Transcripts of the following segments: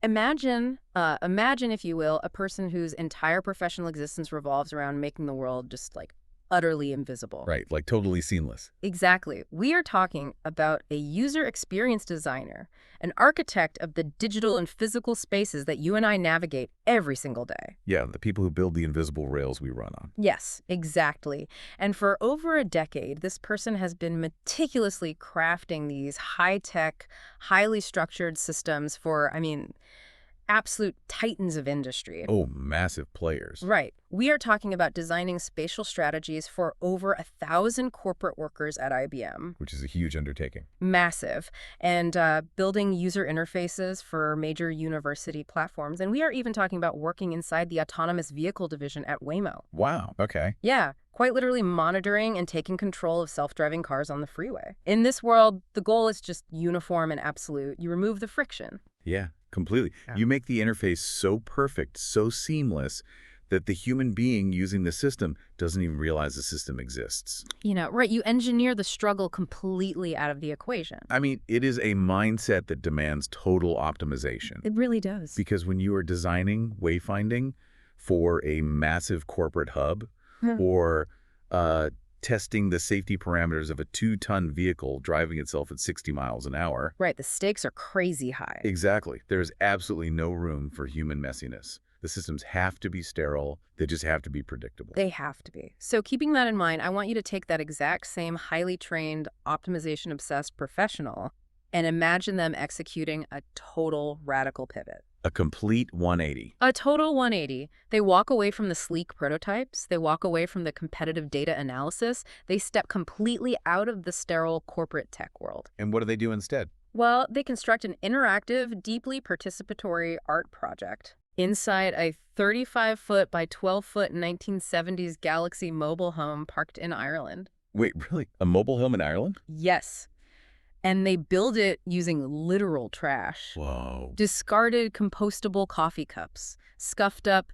Imagine, if you will, a person whose entire professional existence revolves around making the world just like utterly invisible. Right, like totally seamless. Exactly. We are talking about a user experience designer, an architect of the digital and physical spaces that you and I navigate every single day. Yeah, the people who build the invisible rails we run on. Yes, exactly. And for over a decade, this person has been meticulously crafting these high-tech, highly structured systems for, absolute titans of industry. Oh, massive players. Right. We are talking about designing spatial strategies for over 1,000 corporate workers at IBM. Which is a huge undertaking. Massive. And building user interfaces for major university platforms. And we are even talking about working inside the autonomous vehicle division at Waymo. Wow, okay. Yeah, quite literally monitoring and taking control of self-driving cars on the freeway. In this world, the goal is just uniform and absolute. You remove the friction. Yeah, completely. Yeah. You make the interface so perfect, so seamless, that the human being using the system doesn't even realize the system exists. Right, you engineer the struggle completely out of the equation. I mean, it is a mindset that demands total optimization. It really does. Because when you are designing wayfinding for a massive corporate hub or testing the safety parameters of a 2-ton vehicle driving itself at 60 miles an hour. Right, the stakes are crazy high. Exactly. There's absolutely no room for human messiness. The systems have to be sterile. They just have to be predictable. They have to be. So keeping that in mind, I want you to take that exact same highly trained, optimization-obsessed professional and imagine them executing a total radical pivot. A complete 180. A total 180. They walk away from the sleek prototypes. They walk away from the competitive data analysis. They step completely out of the sterile corporate tech world. And what do they do instead? Well, they construct an interactive, deeply participatory art project inside a 35-foot by 12-foot 1970s Galaxy mobile home parked in Ireland. Wait, really? A mobile home in Ireland? Yes. And they build it using literal trash. Whoa. Discarded compostable coffee cups, scuffed up,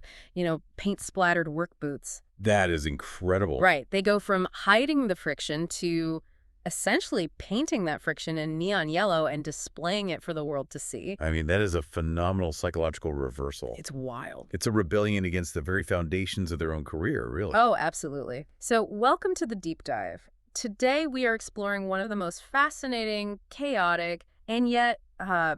paint-splattered work boots. That is incredible. Right. They go from hiding the friction to essentially painting that friction in neon yellow and displaying it for the world to see. I mean, that is a phenomenal psychological reversal. It's wild. It's a rebellion against the very foundations of their own career, really. Oh, absolutely. So welcome to the Deep Dive. Today, we are exploring one of the most fascinating, chaotic, and yet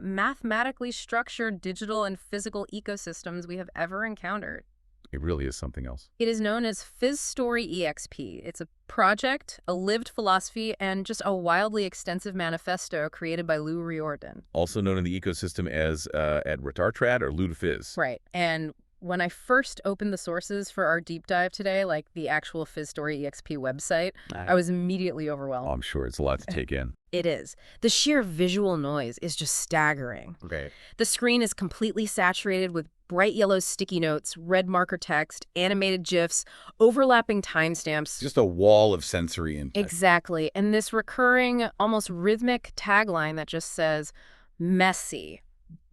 mathematically structured digital and physical ecosystems we have ever encountered. It really is something else. It is known as PhysStory EXP. It's a project, a lived philosophy, and just a wildly extensive manifesto created by Lou Riordan. Also known in the ecosystem as at RATART or LudaPhys. Right. And when I first opened the sources for our deep dive today, like the actual PhysStory EXP website, I was immediately overwhelmed. Oh, I'm sure it's a lot to take in. It is. The sheer visual noise is just staggering. Okay. The screen is completely saturated with bright yellow sticky notes, red marker text, animated GIFs, overlapping timestamps. Just a wall of sensory input. Exactly. And this recurring, almost rhythmic tagline that just says, messy,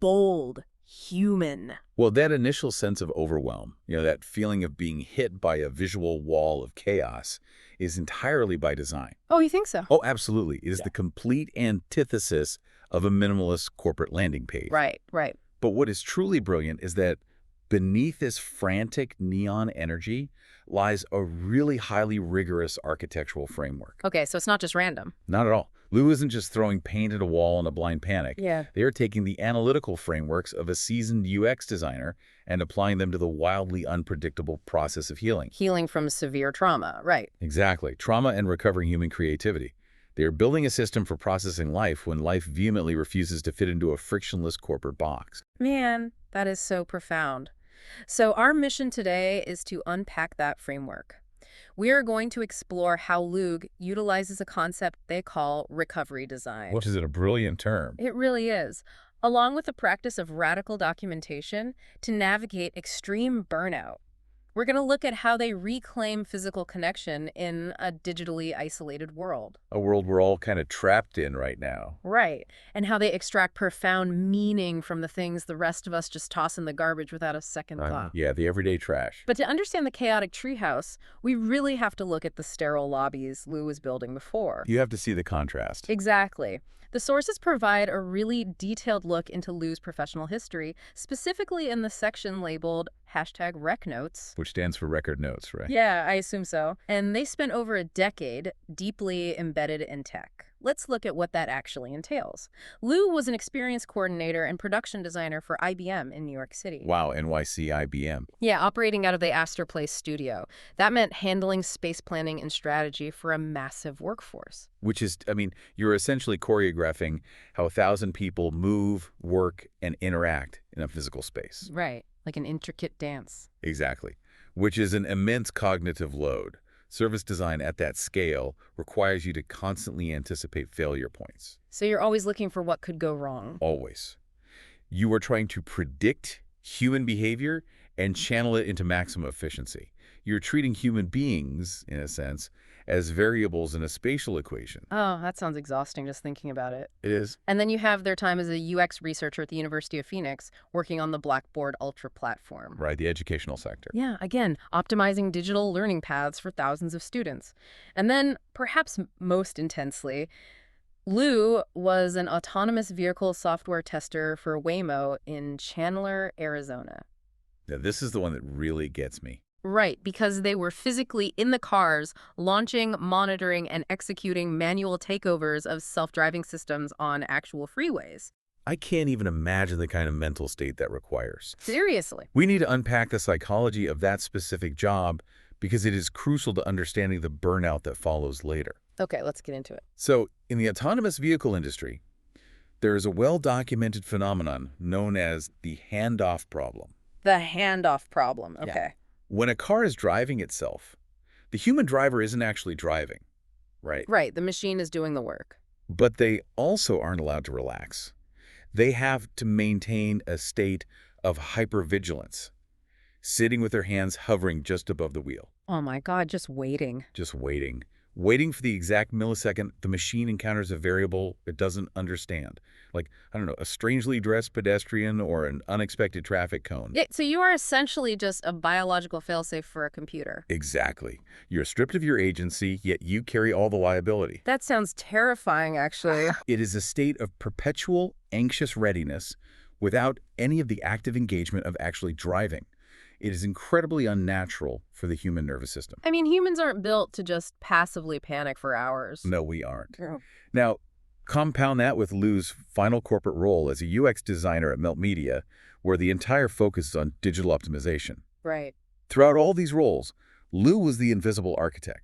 bold, human. Well, that initial sense of overwhelm, that feeling of being hit by a visual wall of chaos is entirely by design. Oh, you think so? Oh, absolutely. It is the complete antithesis of a minimalist corporate landing page. Right. But what is truly brilliant is that beneath this frantic neon energy lies a really highly rigorous architectural framework. Okay, so it's not just random. Not at all. Lou isn't just throwing paint at a wall in a blind panic. Yeah. They are taking the analytical frameworks of a seasoned UX designer and applying them to the wildly unpredictable process of healing. Healing from severe trauma, right. Exactly. Trauma and recovering human creativity. They are building a system for processing life when life vehemently refuses to fit into a frictionless corporate box. Man, that is so profound. So our mission today is to unpack that framework. We are going to explore how Lug utilizes a concept they call recovery design. Which is a brilliant term. It really is. Along with the practice of radical documentation to navigate extreme burnout. We're going to look at how they reclaim physical connection in a digitally isolated world. A world we're all kind of trapped in right now. Right. And how they extract profound meaning from the things the rest of us just toss in the garbage without a second thought. Yeah, the everyday trash. But to understand the chaotic treehouse, we really have to look at the sterile lobbies Lou was building before. You have to see the contrast. Exactly. The sources provide a really detailed look into Lou's professional history, specifically in the section labeled #RecNotes. Which stands for record notes, right? Yeah, I assume so. And they spent over a decade deeply embedded in tech. Let's look at what that actually entails. Lou was an experienced coordinator and production designer for IBM in New York City. Wow, NYC IBM. Yeah, operating out of the Astor Place studio. That meant handling space planning and strategy for a massive workforce. Which is, I mean, you're essentially choreographing how 1,000 people move, work, and interact in a physical space. Right, like an intricate dance. Exactly. Which is an immense cognitive load. Service design at that scale requires you to constantly anticipate failure points. So you're always looking for what could go wrong. Always. You are trying to predict human behavior and channel it into maximum efficiency. You're treating human beings, in a sense, as variables in a spatial equation. Oh, that sounds exhausting just thinking about it. It is. And then you have their time as a UX researcher at the University of Phoenix working on the Blackboard Ultra platform. Right, the educational sector. Yeah, again, optimizing digital learning paths for thousands of students. And then, perhaps most intensely, Lou was an autonomous vehicle software tester for Waymo in Chandler, Arizona. Now, this is the one that really gets me. Right, because they were physically in the cars, launching, monitoring, and executing manual takeovers of self-driving systems on actual freeways. I can't even imagine the kind of mental state that requires. Seriously. We need to unpack the psychology of that specific job because it is crucial to understanding the burnout that follows later. Okay, let's get into it. So, in the autonomous vehicle industry, there is a well-documented phenomenon known as the handoff problem. The handoff problem, okay. Yeah. When a car is driving itself, the human driver isn't actually driving, right? Right, the machine is doing the work. But they also aren't allowed to relax. They have to maintain a state of hypervigilance, sitting with their hands hovering just above the wheel. Oh my God, just waiting. Just waiting. Waiting for the exact millisecond the machine encounters a variable it doesn't understand. Like, I don't know, a strangely dressed pedestrian or an unexpected traffic cone. Yeah, so you are essentially just a biological failsafe for a computer. Exactly. You're stripped of your agency, yet you carry all the liability. That sounds terrifying, actually. It is a state of perpetual anxious readiness without any of the active engagement of actually driving. It is incredibly unnatural for the human nervous system. I mean, humans aren't built to just passively panic for hours. No, we aren't. Yeah. Now, compound that with Lou's final corporate role as a UX designer at Melt Media, where the entire focus is on digital optimization. Right. Throughout all these roles, Lou was the invisible architect.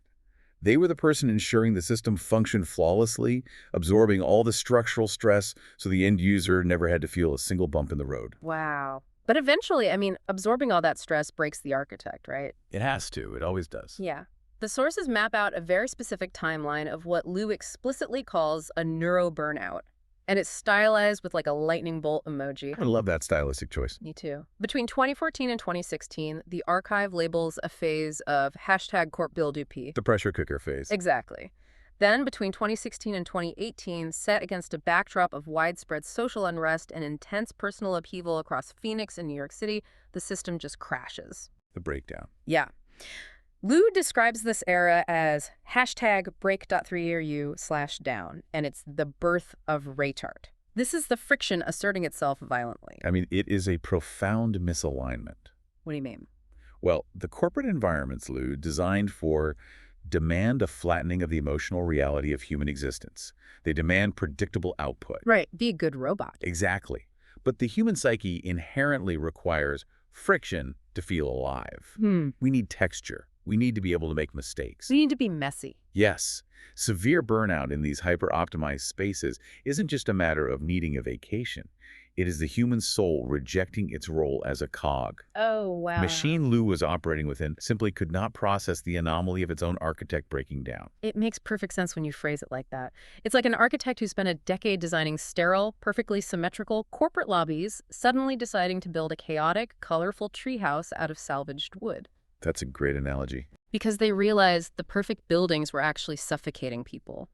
They were the person ensuring the system functioned flawlessly, absorbing all the structural stress so the end user never had to feel a single bump in the road. Wow. But eventually, I mean, absorbing all that stress breaks the architect, right? It has to. It always does. Yeah. The sources map out a very specific timeline of what Lou explicitly calls a neuro-burnout. And it's stylized with like a lightning bolt emoji. I love that stylistic choice. Me too. Between 2014 and 2016, the archive labels a phase of #CorpBuildUP. The pressure cooker phase. Exactly. Then, between 2016 and 2018, set against a backdrop of widespread social unrest and intense personal upheaval across Phoenix and New York City, the system just crashes. The breakdown. Yeah. Lou describes this era as #break.3yearu/down, and it's the birth of RATART. This is the friction asserting itself violently. I mean, it is a profound misalignment. What do you mean? Well, the corporate environments, Lou, designed for demand a flattening of the emotional reality of human existence. They demand predictable output. Right, be a good robot. Exactly. But the human psyche inherently requires friction to feel alive. We need texture. We need to be able to make mistakes. We need to be messy. Yes. Severe burnout in these hyper-optimized spaces isn't just a matter of needing a vacation. It is the human soul rejecting its role as a cog. Oh, wow. The machine Lou was operating within simply could not process the anomaly of its own architect breaking down. It makes perfect sense when you phrase it like that. It's like an architect who spent a decade designing sterile, perfectly symmetrical corporate lobbies, suddenly deciding to build a chaotic, colorful treehouse out of salvaged wood. That's a great analogy. Because they realized the perfect buildings were actually suffocating people.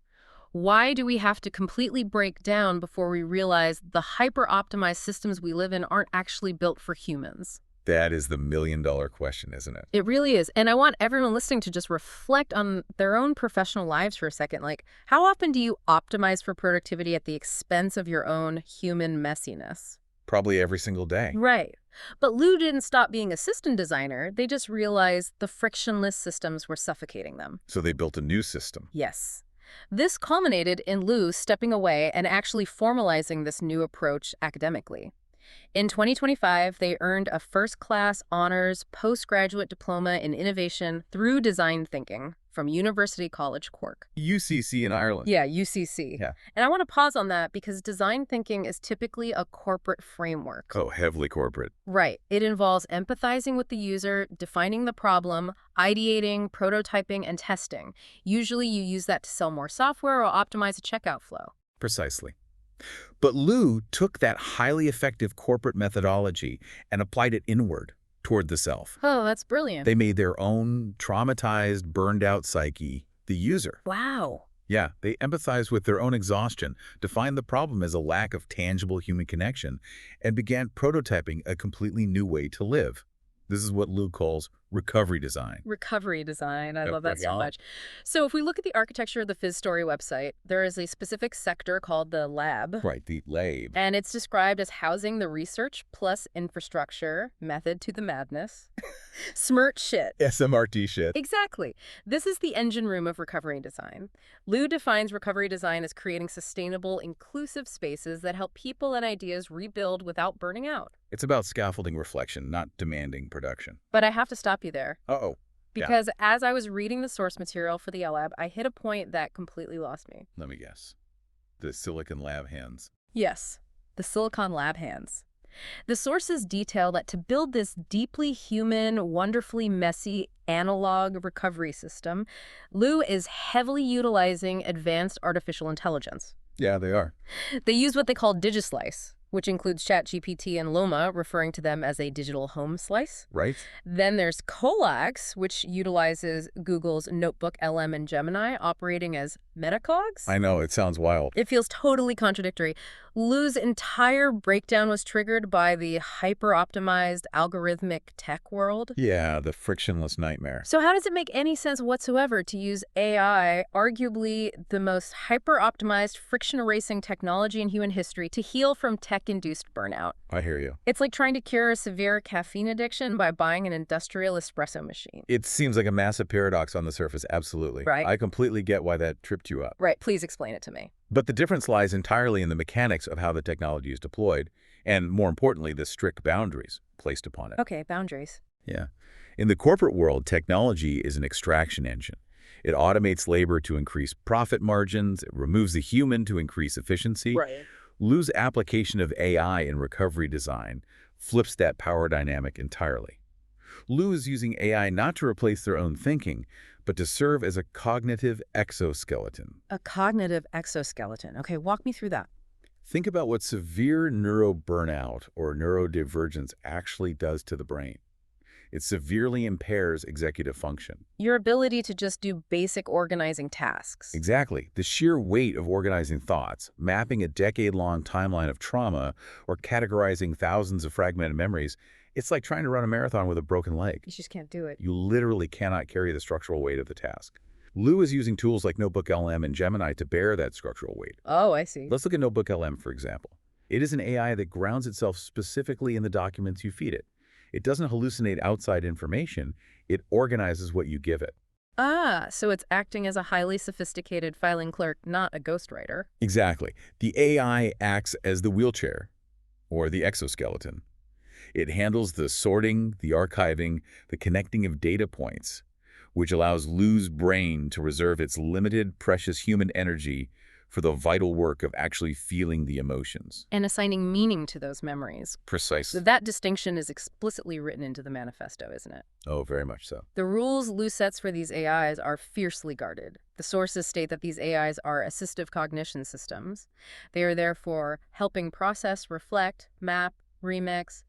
Why do we have to completely break down before we realize the hyper-optimized systems we live in aren't actually built for humans? That is the million-dollar question, isn't it? It really is. And I want everyone listening to just reflect on their own professional lives for a second. Like, how often do you optimize for productivity at the expense of your own human messiness? Probably every single day. Right. But Lou didn't stop being a system designer. They just realized the frictionless systems were suffocating them. So they built a new system. Yes. This culminated in Lou stepping away and actually formalizing this new approach academically. In 2025, they earned a first-class honors postgraduate diploma in innovation through design thinking from University College Cork. UCC in Ireland. Yeah, UCC. Yeah. And I want to pause on that because design thinking is typically a corporate framework. Oh, heavily corporate. Right. It involves empathizing with the user, defining the problem, ideating, prototyping, and testing. Usually you use that to sell more software or optimize a checkout flow. Precisely. But Lou took that highly effective corporate methodology and applied it inward toward the self. Oh, that's brilliant. They made their own traumatized, burned-out psyche the user. Wow. Yeah, they empathized with their own exhaustion, defined the problem as a lack of tangible human connection, and began prototyping a completely new way to live. This is what Lou calls recovery design. Recovery design. I love that so Yeah. much. So if we look at the architecture of the Fizz Story website, there is a specific sector called the lab. Right, the lab. And it's described as housing the research plus infrastructure method to the madness. Smirt shit. SMRT shit. Exactly. This is the engine room of recovery design. Lou defines recovery design as creating sustainable, inclusive spaces that help people and ideas rebuild without burning out. It's about scaffolding reflection, not demanding production. But I have to stop you there. Uh-oh. Because as I was reading the source material for the LLab, I hit a point that completely lost me. Let me guess. The Silicon Lab hands. Yes, the Silicon Lab hands. The sources detail that to build this deeply human, wonderfully messy analog recovery system, Lou is heavily utilizing advanced artificial intelligence. Yeah, they are. They use what they call DigiSlice, which includes ChatGPT and Loma, referring to them as a digital home slice. Right? Then there's Colax, which utilizes Google's Notebook LM and Gemini, operating as metacogs. I know, it sounds wild. It feels totally contradictory. Lou's entire breakdown was triggered by the hyper-optimized algorithmic tech world. Yeah, the frictionless nightmare. So how does it make any sense whatsoever to use AI, arguably the most hyper-optimized friction-erasing technology in human history, to heal from tech-induced burnout? I hear you. It's like trying to cure a severe caffeine addiction by buying an industrial espresso machine. It seems like a massive paradox on the surface, absolutely. Right. I completely get why that tripped you up. Right, please explain it to me. But the difference lies entirely in the mechanics of how the technology is deployed, and more importantly, the strict boundaries placed upon it. Okay, boundaries. Yeah. In the corporate world, technology is an extraction engine. It automates labor to increase profit margins, it removes the human to increase efficiency. Right. Lou's application of AI in recovery design flips that power dynamic entirely. Lou is using AI not to replace their own thinking, but to serve as a cognitive exoskeleton. A cognitive exoskeleton. Okay, walk me through that. Think about what severe neuro-burnout or neurodivergence actually does to the brain. It severely impairs executive function. Your ability to just do basic organizing tasks. Exactly. The sheer weight of organizing thoughts, mapping a decade-long timeline of trauma, or categorizing thousands of fragmented memories, it's like trying to run a marathon with a broken leg. You just can't do it. You literally cannot carry the structural weight of the task. Lou is using tools like Notebook LM and Gemini to bear that structural weight. Oh, I see. Let's look at Notebook LM, for example. It is an AI that grounds itself specifically in the documents you feed it. It doesn't hallucinate outside information. It organizes what you give it. Ah, so it's acting as a highly sophisticated filing clerk, not a ghostwriter. Exactly. The AI acts as the wheelchair, or the exoskeleton. It handles the sorting, the archiving, the connecting of data points, which allows Lou's brain to reserve its limited, precious human energy for the vital work of actually feeling the emotions. And assigning meaning to those memories. Precisely. That distinction is explicitly written into the manifesto, isn't it? Oh, very much so. The rules Lou sets for these AIs are fiercely guarded. The sources state that these AIs are assistive cognition systems. They are therefore helping process, reflect, map, remix,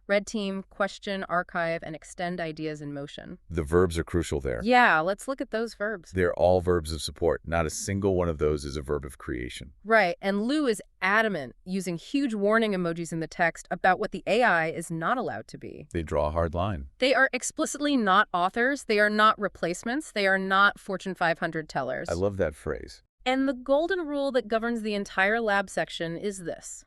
Red team, question, archive, and extend ideas in motion. The verbs are crucial there. Yeah, let's look at those verbs. They're all verbs of support. Not a single one of those is a verb of creation. Right, and Lou is adamant, using huge warning emojis in the text about what the AI is not allowed to be. They draw a hard line. They are explicitly not authors, they are not replacements, they are not Fortune 500 tellers. I love that phrase. And the golden rule that governs the entire lab section is this.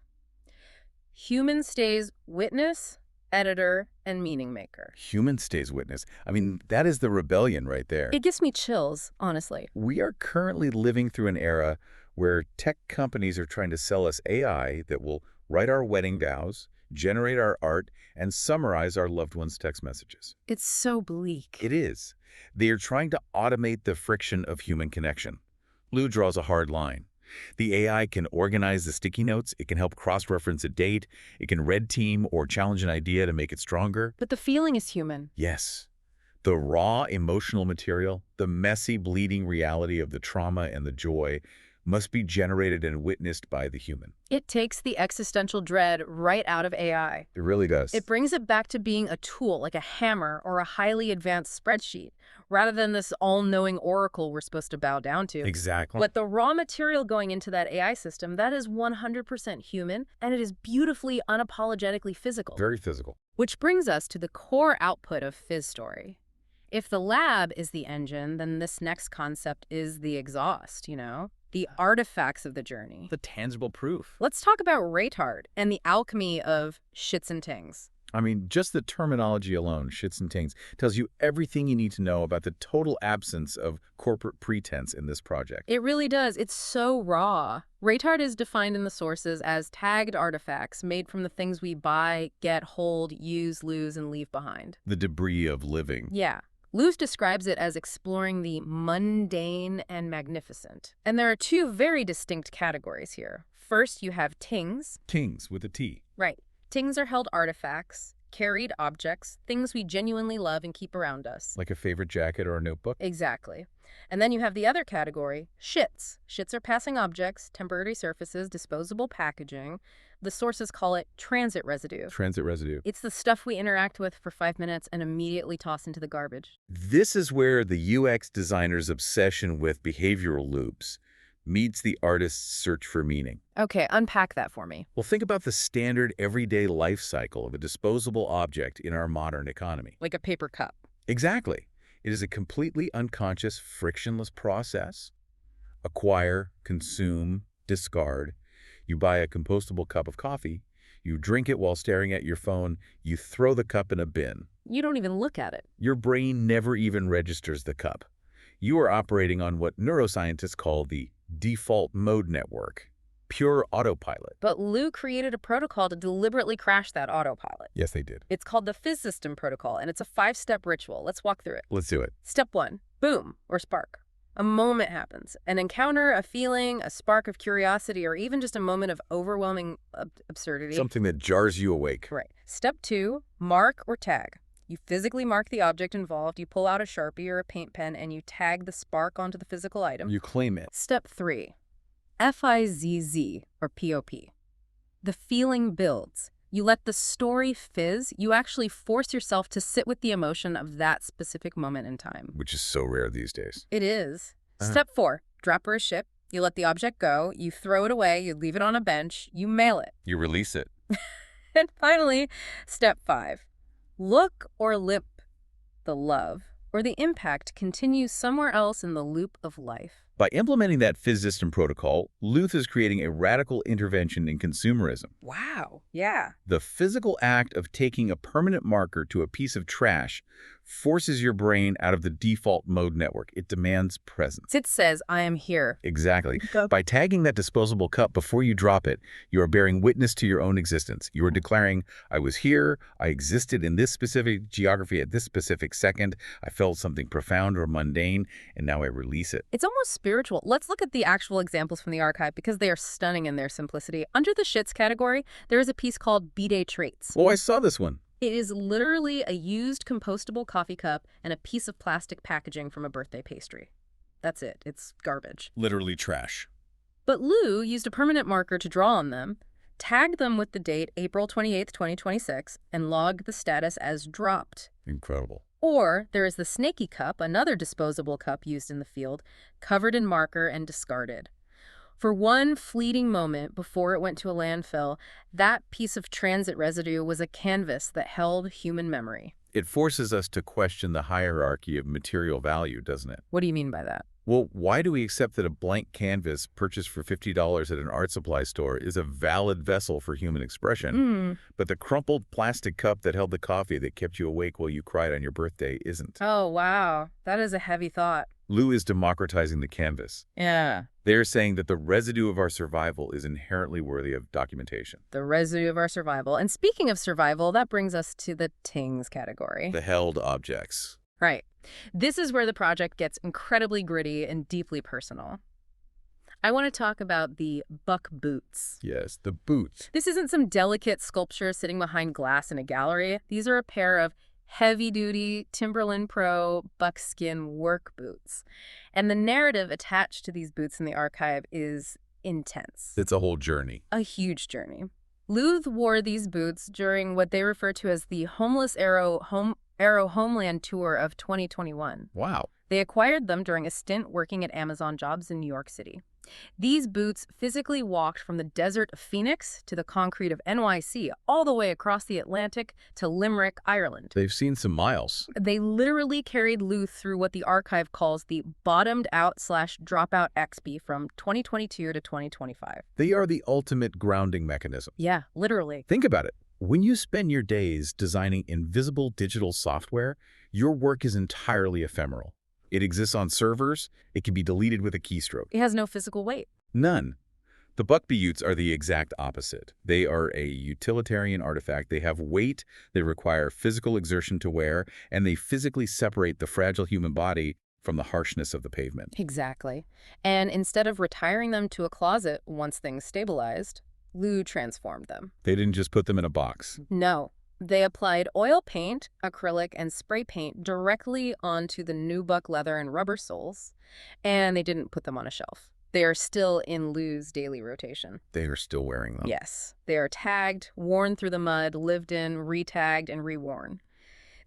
Human stays witness, editor, and meaning maker. Human stays witness. I mean, that is the rebellion right there. It gives me chills, honestly. We are currently living through an era where tech companies are trying to sell us AI that will write our wedding vows, generate our art, and summarize our loved ones' text messages. It's so bleak. It is. They are trying to automate the friction of human connection. Lou draws a hard line. The AI can organize the sticky notes, it can help cross-reference a date, it can red team or challenge an idea to make it stronger. But the feeling is human. Yes. The raw emotional material, the messy, bleeding reality of the trauma and the joy must be generated and witnessed by the human. It takes the existential dread right out of AI. It really does. It brings it back to being a tool, like a hammer or a highly advanced spreadsheet, rather than this all-knowing oracle we're supposed to bow down to. Exactly. But the raw material going into that AI system, that is 100% human, and it is beautifully, unapologetically physical. Very physical. Which brings us to the core output of Phys Story. If the lab is the engine, then this next concept is the exhaust, the artifacts of the journey. The tangible proof. Let's talk about RATART and the alchemy of shits and tings. I mean, just the terminology alone, shits and tings, tells you everything you need to know about the total absence of corporate pretense in this project. It really does. It's so raw. RATART is defined in the sources as tagged artifacts made from the things we buy, get, hold, use, lose, and leave behind. The debris of living. Yeah. Luz describes it as exploring the mundane and magnificent. And there are two very distinct categories here. First, you have tings. Tings with a T. Right. Tings are held artifacts, carried objects, things we genuinely love and keep around us. Like a favorite jacket or a notebook? Exactly. And then you have the other category, shits. Shits are passing objects, temporary surfaces, disposable packaging. The sources call it transit residue. Transit residue. It's the stuff we interact with for 5 minutes and immediately toss into the garbage. This is where the UX designer's obsession with behavioral loops meets the artist's search for meaning. Okay, unpack that for me. Well, think about the standard everyday life cycle of a disposable object in our modern economy. Like a paper cup. Exactly. It is a completely unconscious, frictionless process. Acquire, consume, discard. You buy a compostable cup of coffee, you drink it while staring at your phone, you throw the cup in a bin. You don't even look at it. Your brain never even registers the cup. You are operating on what neuroscientists call the default mode network, pure autopilot. But Lou created a protocol to deliberately crash that autopilot. Yes, they did. It's called the Phys System Protocol, and it's a 5-step ritual. Let's walk through it. Let's do it. Step 1, boom, or spark. A moment happens. An encounter, a feeling, a spark of curiosity, or even just a moment of overwhelming absurdity. Something that jars you awake. Right. Step 2, mark or tag. You physically mark the object involved, you pull out a Sharpie or a paint pen, and you tag the spark onto the physical item. You claim it. Step 3, FIZZ, or POP. The feeling builds. You let the story fizz. You actually force yourself to sit with the emotion of that specific moment in time. Which is so rare these days. It is. Step 4, drop or ship. You let the object go. You throw it away. You leave it on a bench. You mail it. You release it. And finally, step 5, look or limp. The love or the impact continues somewhere else in the loop of life. By implementing that Phys System protocol, Luth is creating a radical intervention in consumerism. Wow. Yeah. The physical act of taking a permanent marker to a piece of trash forces your brain out of the default mode network. It demands presence. It says, I am here. Exactly. By tagging that disposable cup before you drop it, you are bearing witness to your own existence. You are declaring, I was here, I existed in this specific geography at this specific second, I felt something profound or mundane, and now I release it. It's almost spiritual. Let's look at the actual examples from the archive because they are stunning in their simplicity. Under the shits category, there is a piece called B-Day Traits. Oh, I saw this one. It is literally a used compostable coffee cup and a piece of plastic packaging from a birthday pastry. That's it. It's garbage. Literally trash. But Lou used a permanent marker to draw on them, tagged them with the date April 28th, 2026, and logged the status as dropped. Incredible. Or there is the snaky cup, another disposable cup used in the field, covered in marker and discarded. For one fleeting moment before it went to a landfill, that piece of transit residue was a canvas that held human memory. It forces us to question the hierarchy of material value, doesn't it? What do you mean by that? Well, why do we accept that a blank canvas purchased for $50 at an art supply store is a valid vessel for human expression, but the crumpled plastic cup that held the coffee that kept you awake while you cried on your birthday isn't? Oh, wow. That is a heavy thought. Lou is democratizing the canvas. Yeah. They're saying that the residue of our survival is inherently worthy of documentation. The residue of our survival. And speaking of survival, that brings us to the TINGS category. The held objects. Right. This is where the project gets incredibly gritty and deeply personal. I want to talk about the buck boots. Yes, the boots. This isn't some delicate sculpture sitting behind glass in a gallery. These are a pair of heavy-duty Timberland Pro buckskin work boots. And the narrative attached to these boots in the archive is intense. It's a whole journey. A huge journey. Luth wore these boots during what they refer to as the Homeless Arrow Homeland Tour of 2021. Wow. They acquired them during a stint working at Amazon jobs in New York City. These boots physically walked from the desert of Phoenix to the concrete of NYC, all the way across the Atlantic to Limerick, Ireland. They've seen some miles. They literally carried Luth through what the archive calls the bottomed-out/dropout XP from 2022 to 2025. They are the ultimate grounding mechanism. Yeah, literally. Think about it. When you spend your days designing invisible digital software, your work is entirely ephemeral. It exists on servers. It can be deleted with a keystroke. It has no physical weight. None. The buck buttes are the exact opposite. They are a utilitarian artifact. They have weight, they require physical exertion to wear, and they physically separate the fragile human body from the harshness of the pavement. Exactly. And instead of retiring them to a closet once things stabilized, Lou transformed them. They didn't just put them in a box. No. They applied oil paint, acrylic, and spray paint directly onto the nubuck leather and rubber soles, and they didn't put them on a shelf. They are still in Lou's daily rotation. They are still wearing them. Yes. They are tagged, worn through the mud, lived in, retagged, and reworn.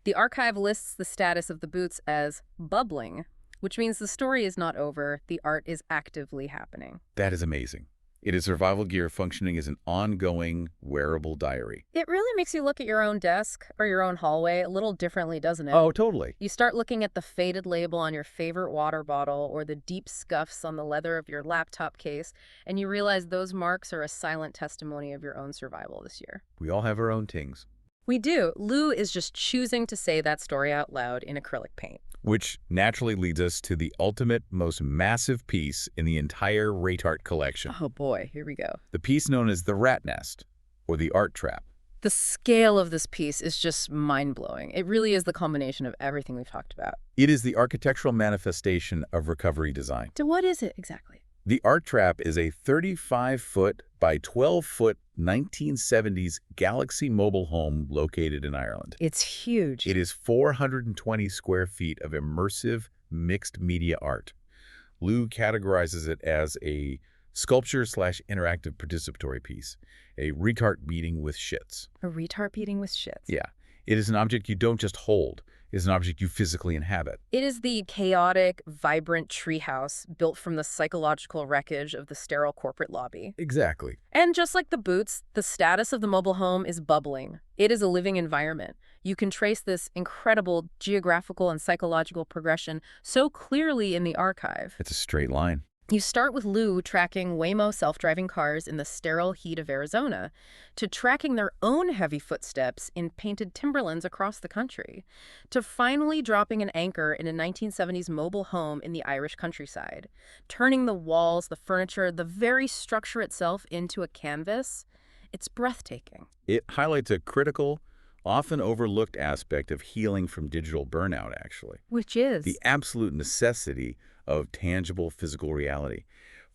The archive lists the status of the boots as bubbling, which means the story is not over, the art is actively happening. That is amazing. It is survival gear functioning as an ongoing, wearable diary. It really makes you look at your own desk or your own hallway a little differently, doesn't it? Oh, totally. You start looking at the faded label on your favorite water bottle or the deep scuffs on the leather of your laptop case, and you realize those marks are a silent testimony of your own survival this year. We all have our own tings. We do. Lou is just choosing to say that story out loud in acrylic paint. Which naturally leads us to the ultimate, most massive piece in the entire RATART collection. Oh boy, here we go. The piece known as the rat nest, or the art trap. The scale of this piece is just mind-blowing. It really is the culmination of everything we've talked about. It is the architectural manifestation of recovery design. So what is it exactly? The art trap is a 35-foot by 12-foot 1970s Galaxy mobile home located in Ireland. It's huge. It is 420 square feet of immersive mixed media art. Lou categorizes it as a sculpture/interactive participatory piece, a retard beating with shits. A retard beating with shits. Yeah. It is an object you don't just hold. It is an object you physically inhabit. It is the chaotic, vibrant treehouse built from the psychological wreckage of the sterile corporate lobby. Exactly. And just like the boots, the status of the mobile home is bubbling. It is a living environment. You can trace this incredible geographical and psychological progression so clearly in the archive. It's a straight line. You start with Lou tracking Waymo self-driving cars in the sterile heat of Arizona, to tracking their own heavy footsteps in painted Timberlands across the country, to finally dropping an anchor in a 1970s mobile home in the Irish countryside, turning the walls, the furniture, the very structure itself into a canvas. It's breathtaking. It highlights a critical, often overlooked aspect of healing from digital burnout, actually. Which is? The absolute necessity of tangible physical reality.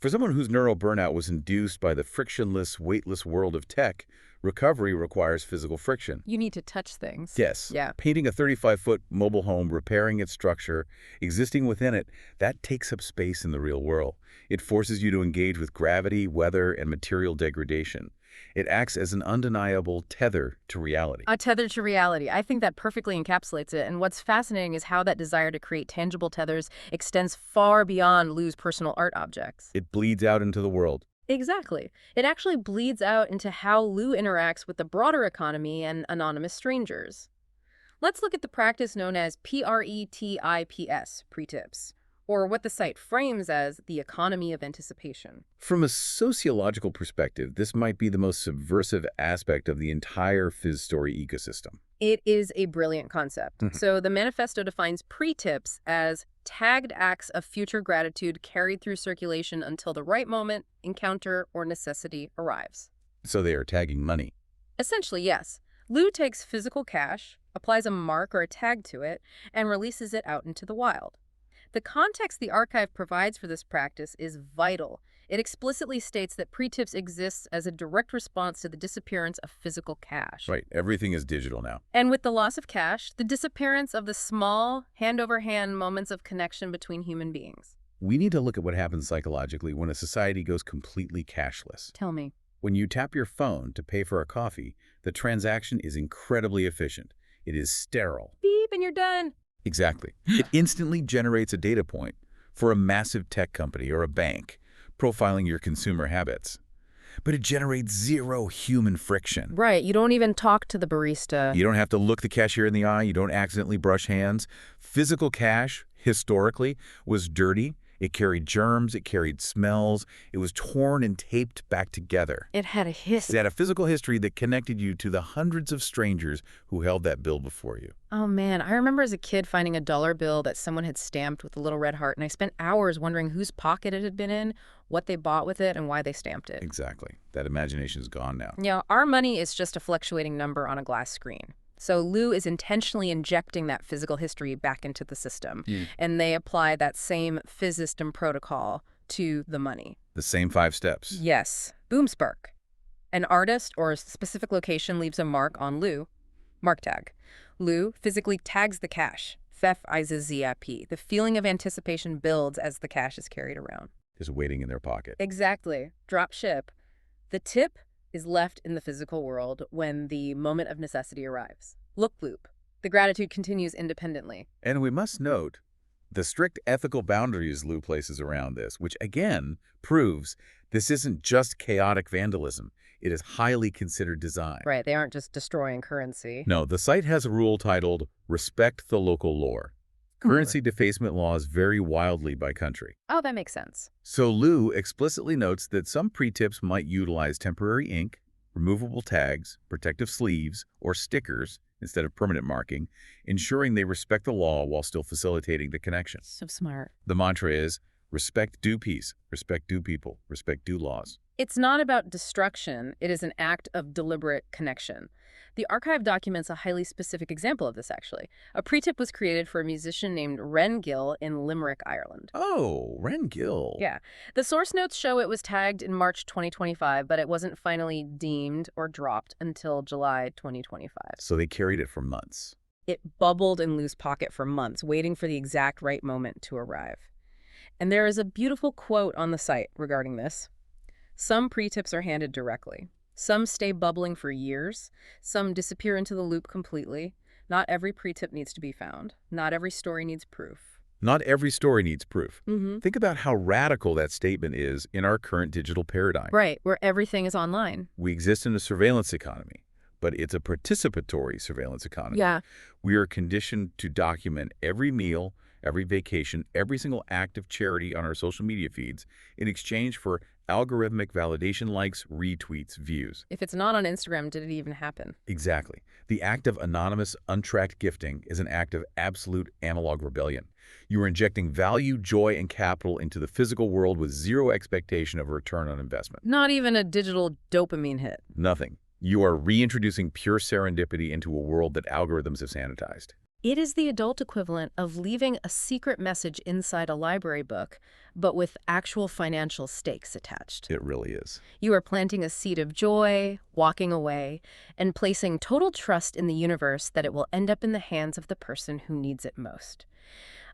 For someone whose neuro-burnout was induced by the frictionless, weightless world of tech, recovery requires physical friction. You need to touch things. Yes. Yeah. Painting a 35-foot mobile home, repairing its structure, existing within it, that takes up space in the real world. It forces you to engage with gravity, weather, and material degradation. It acts as an undeniable tether to reality. A tether to reality. I think that perfectly encapsulates it. And what's fascinating is how that desire to create tangible tethers extends far beyond Lu's personal art objects. It bleeds out into the world. Exactly. It actually bleeds out into how Lu interacts with the broader economy and anonymous strangers. Let's look at the practice known as PRETIPS, PRETIPs, or what the site frames as the economy of anticipation. From a sociological perspective, this might be the most subversive aspect of the entire Fizz story ecosystem. It is a brilliant concept. So the manifesto defines PRETIPs as tagged acts of future gratitude carried through circulation until the right moment, encounter, or necessity arrives. So they are tagging money. Essentially, yes. Lu takes physical cash, applies a mark or a tag to it, and releases it out into the wild. The context the archive provides for this practice is vital. It explicitly states that PRETIPs exists as a direct response to the disappearance of physical cash. Right, everything is digital now. And with the loss of cash, the disappearance of the small, hand-over-hand moments of connection between human beings. We need to look at what happens psychologically when a society goes completely cashless. Tell me. When you tap your phone to pay for a coffee, the transaction is incredibly efficient. It is sterile. Beep, and you're done. Exactly. It instantly generates a data point for a massive tech company or a bank, profiling your consumer habits. But it generates zero human friction. Right, you don't even talk to the barista. You don't have to look the cashier in the eye. You don't accidentally brush hands. Physical cash, historically, was dirty. It carried germs. It carried smells. It was torn and taped back together. It had a history. It had a physical history that connected you to the hundreds of strangers who held that bill before you. Oh man, I remember as a kid finding a dollar bill that someone had stamped with a little red heart, and I spent hours wondering whose pocket it had been in, what they bought with it, and why they stamped it. Exactly. That imagination is gone now. Yeah, our money is just a fluctuating number on a glass screen. So Lu is intentionally injecting that physical history back into the system, and they apply that same physystem protocol to the money. The same 5 steps. Yes. Boomspark. An artist or a specific location leaves a mark on Lu, mark tag. Lu physically tags the cash, ZIP. The feeling of anticipation builds as the cash is carried around. Just waiting in their pocket. Exactly. Drop ship. The tip is left in the physical world when the moment of necessity arrives. Look loop. The gratitude continues independently. And we must note the strict ethical boundaries Lu places around this, which again proves this isn't just chaotic vandalism. It is highly considered design. Right, they aren't just destroying currency. No, the site has a rule titled Respect the Local Lore. Currency defacement laws vary wildly by country. Oh, that makes sense. So Lu explicitly notes that some PRETIPs might utilize temporary ink, removable tags, protective sleeves, or stickers instead of permanent marking, ensuring they respect the law while still facilitating the connection. So smart. The mantra is, respect due peace, respect due people, respect due laws. It's not about destruction. It is an act of deliberate connection. The archive documents a highly specific example of this, actually. A PRETIP was created for a musician named Wren Gill in Limerick, Ireland. Oh, Wren Gill. Yeah. The source notes show it was tagged in March 2025, but it wasn't finally deemed or dropped until July 2025. So they carried it for months. It bubbled in Lu's pocket for months, waiting for the exact right moment to arrive. And there is a beautiful quote on the site regarding this. Some PRETIPs are handed directly. Some stay bubbling for years. Some disappear into the loop completely. Not every PRETIP needs to be found. Not every story needs proof. Not every story needs proof. Think about how radical that statement is in our current digital paradigm. Right, where everything is online. We exist in a surveillance economy, but it's a participatory surveillance economy. Yeah. We are conditioned to document every meal, every vacation, every single act of charity on our social media feeds in exchange for algorithmic validation, likes, retweets, views. If it's not on Instagram, did it even happen? Exactly. The act of anonymous, untracked gifting is an act of absolute analog rebellion. You are injecting value, joy, and capital into the physical world with zero expectation of a return on investment. Not even a digital dopamine hit. Nothing. You are reintroducing pure serendipity into a world that algorithms have sanitized. It is the adult equivalent of leaving a secret message inside a library book, but with actual financial stakes attached. It really is. You are planting a seed of joy, walking away, and placing total trust in the universe that it will end up in the hands of the person who needs it most.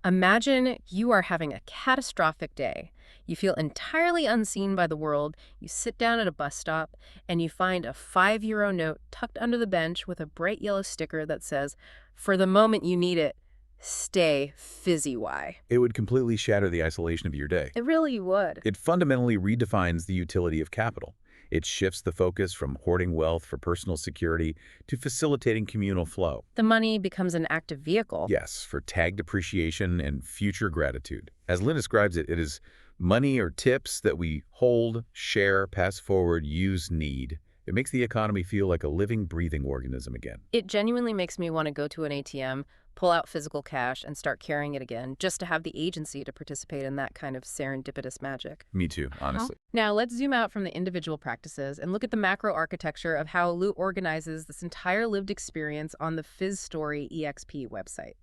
Imagine you are having a catastrophic day. You feel entirely unseen by the world. You sit down at a bus stop, and you find a €5 note tucked under the bench with a bright yellow sticker that says, "For the moment you need it, stay SAYWHA." It would completely shatter the isolation of your day. It really would. It fundamentally redefines the utility of capital. It shifts the focus from hoarding wealth for personal security to facilitating communal flow. The money becomes an active vehicle. Yes, for tagged appreciation and future gratitude. As Lynn describes it, it is money or tips that we hold, share, pass forward, use, need. It makes the economy feel like a living, breathing organism again. It genuinely makes me want to go to an ATM, pull out physical cash, and start carrying it again, just to have the agency to participate in that kind of serendipitous magic. Me too, honestly. Now, let's zoom out from the individual practices and look at the macro architecture of how Lou organizes this entire lived experience on the Phys Story EXP website.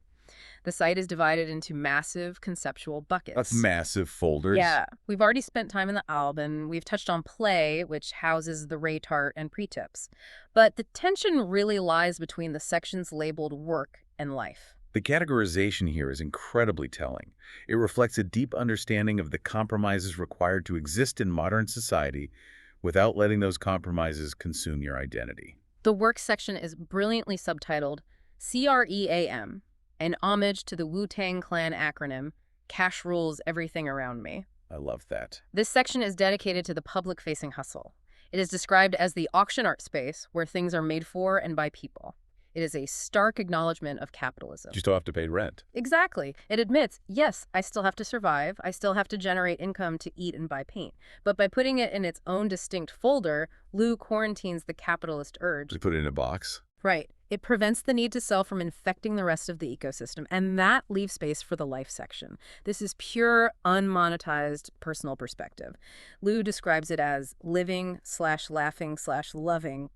The site is divided into massive conceptual buckets. That's massive folders. Yeah. We've already spent time in the album. We've touched on play, which houses the RATART and PRETIPs. But the tension really lies between the sections labeled work and life. The categorization here is incredibly telling. It reflects a deep understanding of the compromises required to exist in modern society without letting those compromises consume your identity. The work section is brilliantly subtitled CREAM, an homage to the Wu-Tang Clan acronym, Cash Rules Everything Around Me. I love that. This section is dedicated to the public-facing hustle. It is described as the auction art space where things are made for and by people. It is a stark acknowledgement of capitalism. You still have to pay rent. Exactly. It admits, yes, I still have to survive. I still have to generate income to eat and buy paint. But by putting it in its own distinct folder, Lou quarantines the capitalist urge. Just put it in a box. Right. It prevents the need to sell from infecting the rest of the ecosystem, and that leaves space for the life section. This is pure, unmonetized personal perspective. Lou describes it as living/laughing/loving,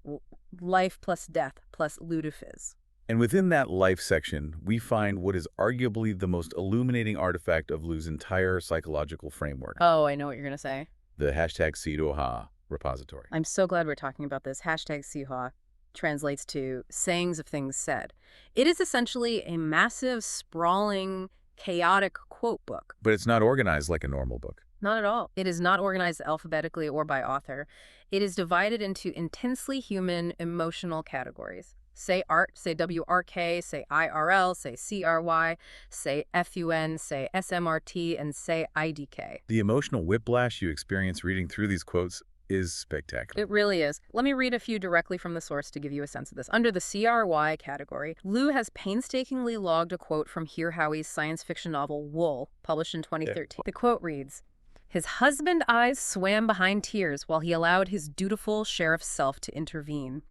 life plus death plus ludifiz. And within that life section, we find what is arguably the most illuminating artifact of Lou's entire psychological framework. Oh, I know what you're going to say. The #seadoh-hahaha repository. I'm so glad we're talking about this. #SAYWHA translates to sayings of things said. It is essentially a massive, sprawling, chaotic quote book. But it's not organized like a normal book. Not at all. It is not organized alphabetically or by author. It is divided into intensely human, emotional categories. Say art, say WRK, say IRL, say CRY, say FUN, say SMRT, and say IDK. The emotional whiplash you experience reading through these quotes is spectacular. It really is. Let me read a few directly from the source to give you a sense of this. Under the CRY category, Lou has painstakingly logged a quote from Hear Howie's science fiction novel Wool, published in 2013. The quote reads, "His husband's eyes swam behind tears while he allowed his dutiful sheriff's self to intervene."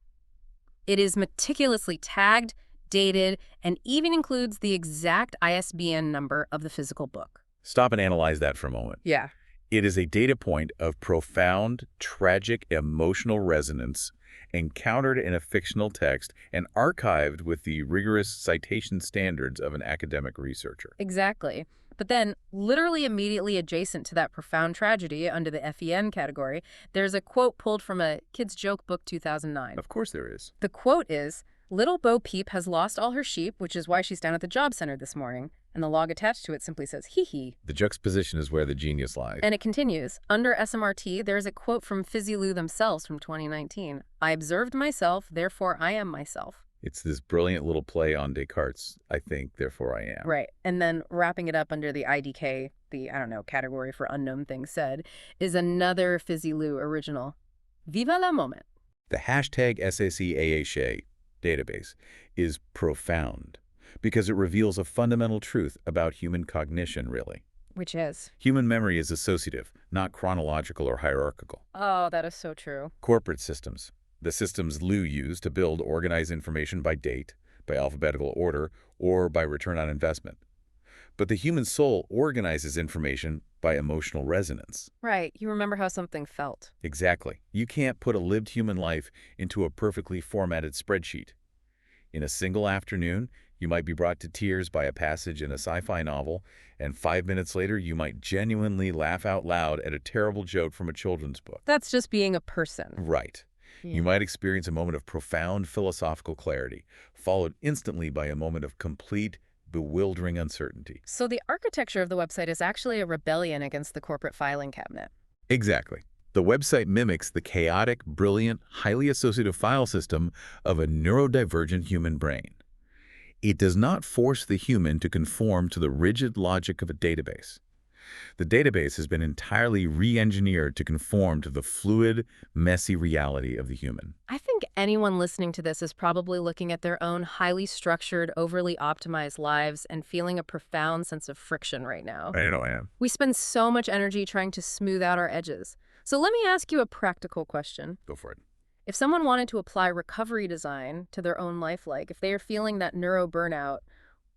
It is meticulously tagged, dated, and even includes the exact ISBN number of the physical book. Stop and analyze that for a moment. Yeah. It is a data point of profound, tragic, emotional resonance encountered in a fictional text and archived with the rigorous citation standards of an academic researcher. Exactly. But then, literally immediately adjacent to that profound tragedy under the FEN category, there's a quote pulled from a Kid's Joke Book 2009. Of course there is. The quote is, "Little Bo Peep has lost all her sheep, which is why she's down at the job center this morning." And the log attached to it simply says, "hee hee." The juxtaposition is where the genius lies. And it continues. Under SMRT, there's a quote from Fizzy Lou themselves from 2019. "I observed myself, therefore I am myself." It's this brilliant little play on Descartes' "I think, therefore I am." Right. And then wrapping it up under the IDK, the, category for unknown things said, is another Fizzy Lou original. Viva la moment. The #SAYWHA database is profound because it reveals a fundamental truth about human cognition, really. Which is? Human memory is associative, not chronological or hierarchical. Oh, that is so true. Corporate systems, the systems Lou used to build, organize information by date, by alphabetical order, or by return on investment. But the human soul organizes information by emotional resonance. Right. You remember how something felt. Exactly. You can't put a lived human life into a perfectly formatted spreadsheet. In a single afternoon, you might be brought to tears by a passage in a sci-fi novel, and 5 minutes later, you might genuinely laugh out loud at a terrible joke from a children's book. That's just being a person. Right. You Yeah. might experience a moment of profound philosophical clarity, followed instantly by a moment of complete, bewildering uncertainty. So the architecture of the website is actually a rebellion against the corporate filing cabinet. Exactly. The website mimics the chaotic, brilliant, highly associative file system of a neurodivergent human brain. It does not force the human to conform to the rigid logic of a database. The database has been entirely re-engineered to conform to the fluid, messy reality of the human. I think anyone listening to this is probably looking at their own highly structured, overly optimized lives and feeling a profound sense of friction right now. I know I am. We spend so much energy trying to smooth out our edges. So let me ask you a practical question. Go for it. If someone wanted to apply recovery design to their own life, like if they are feeling that neuro-burnout,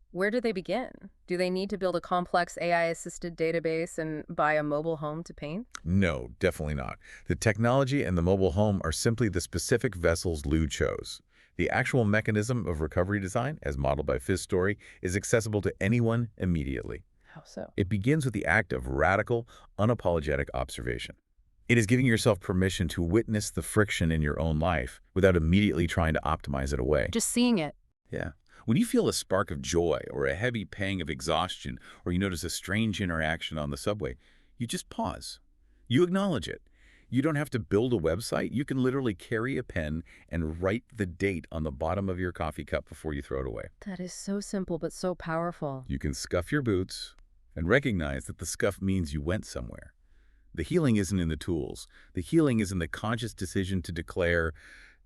where do they begin? Do they need to build a complex AI-assisted database and buy a mobile home to paint? No, definitely not. The technology and the mobile home are simply the specific vessels Lou chose. The actual mechanism of recovery design, as modeled by Fizz Story, is accessible to anyone immediately. How so? It begins with the act of radical, unapologetic observation. It is giving yourself permission to witness the friction in your own life without immediately trying to optimize it away. Just seeing it. Yeah. When you feel a spark of joy or a heavy pang of exhaustion, or you notice a strange interaction on the subway, you just pause. You acknowledge it. You don't have to build a website. You can literally carry a pen and write the date on the bottom of your coffee cup before you throw it away. That is so simple but so powerful. You can scuff your boots and recognize that the scuff means you went somewhere. The healing isn't in the tools. The healing is in the conscious decision to declare,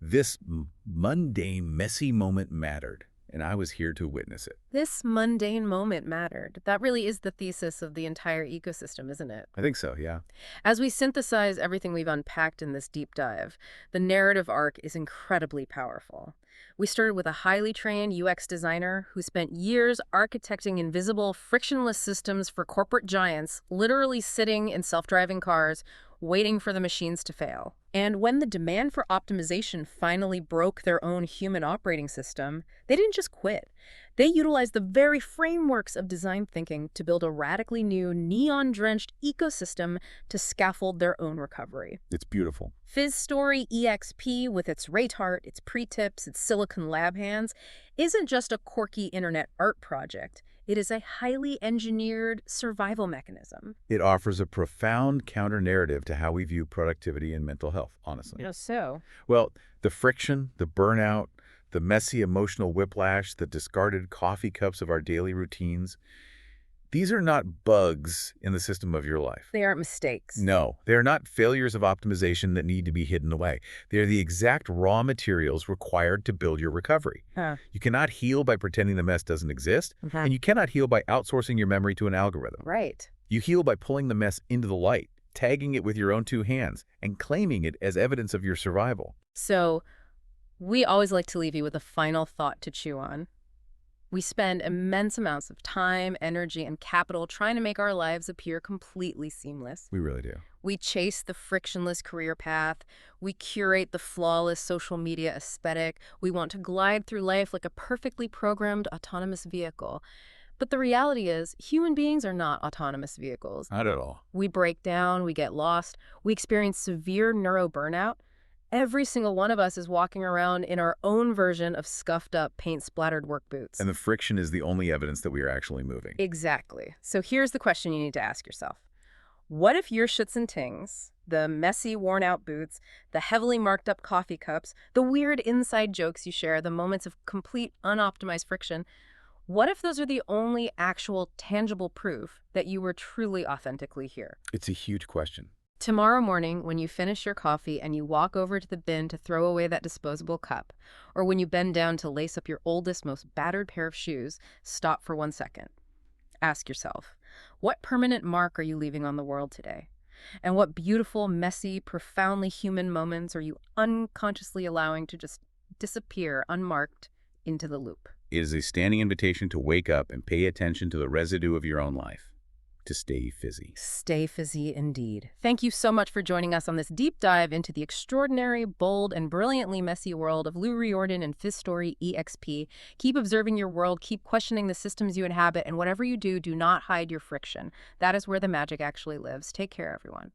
this mundane, messy moment mattered, and I was here to witness it. This mundane moment mattered. That really is the thesis of the entire ecosystem, isn't it? I think so, yeah. As we synthesize everything we've unpacked in this deep dive, the narrative arc is incredibly powerful. We started with a highly trained UX designer who spent years architecting invisible, frictionless systems for corporate giants, literally sitting in self-driving cars, waiting for the machines to fail. And when the demand for optimization finally broke their own human operating system, they didn't just quit. They utilized the very frameworks of design thinking to build a radically new, neon-drenched ecosystem to scaffold their own recovery. It's beautiful. Fizz Story EXP, with its RATART, its PRETIPs, its Silicon Lab hands, isn't just a quirky internet art project. It is a highly engineered survival mechanism. It offers a profound counter-narrative to how we view productivity and mental health, honestly. So? Well, the friction, the burnout, the messy emotional whiplash, the discarded coffee cups of our daily routines, these are not bugs in the system of your life. They aren't mistakes. No, they are not failures of optimization that need to be hidden away. They are the exact raw materials required to build your recovery. You cannot heal by pretending the mess doesn't exist, and you cannot heal by outsourcing your memory to an algorithm. Right. You heal by pulling the mess into the light, tagging it with your own two hands, and claiming it as evidence of your survival. So, we always like to leave you with a final thought to chew on. We spend immense amounts of time, energy, and capital trying to make our lives appear completely seamless. We really do. We chase the frictionless career path. We curate the flawless social media aesthetic. We want to glide through life like a perfectly programmed autonomous vehicle. But the reality is, human beings are not autonomous vehicles. Not at all. We break down, we get lost, we experience severe neuro-burnout. Every single one of us is walking around in our own version of scuffed-up, paint-splattered work boots. And the friction is the only evidence that we are actually moving. Exactly. So here's the question you need to ask yourself. What if your shits and tings, the messy, worn-out boots, the heavily marked-up coffee cups, the weird inside jokes you share, the moments of complete unoptimized friction, what if those are the only actual tangible proof that you were truly authentically here? It's a huge question. Tomorrow morning, when you finish your coffee and you walk over to the bin to throw away that disposable cup, or when you bend down to lace up your oldest, most battered pair of shoes, stop for 1 second. Ask yourself, what permanent mark are you leaving on the world today? And what beautiful, messy, profoundly human moments are you unconsciously allowing to just disappear unmarked into the loop? It is a standing invitation to wake up and pay attention to the residue of your own life. to stay fizzy. Stay fizzy indeed. Thank you so much for joining us on this deep dive into the extraordinary, bold, and brilliantly messy world of Lou Riordan and Fizz Story EXP. Keep observing your world, keep questioning the systems you inhabit, and whatever you do, do not hide your friction. That is where the magic actually lives. Take care, everyone.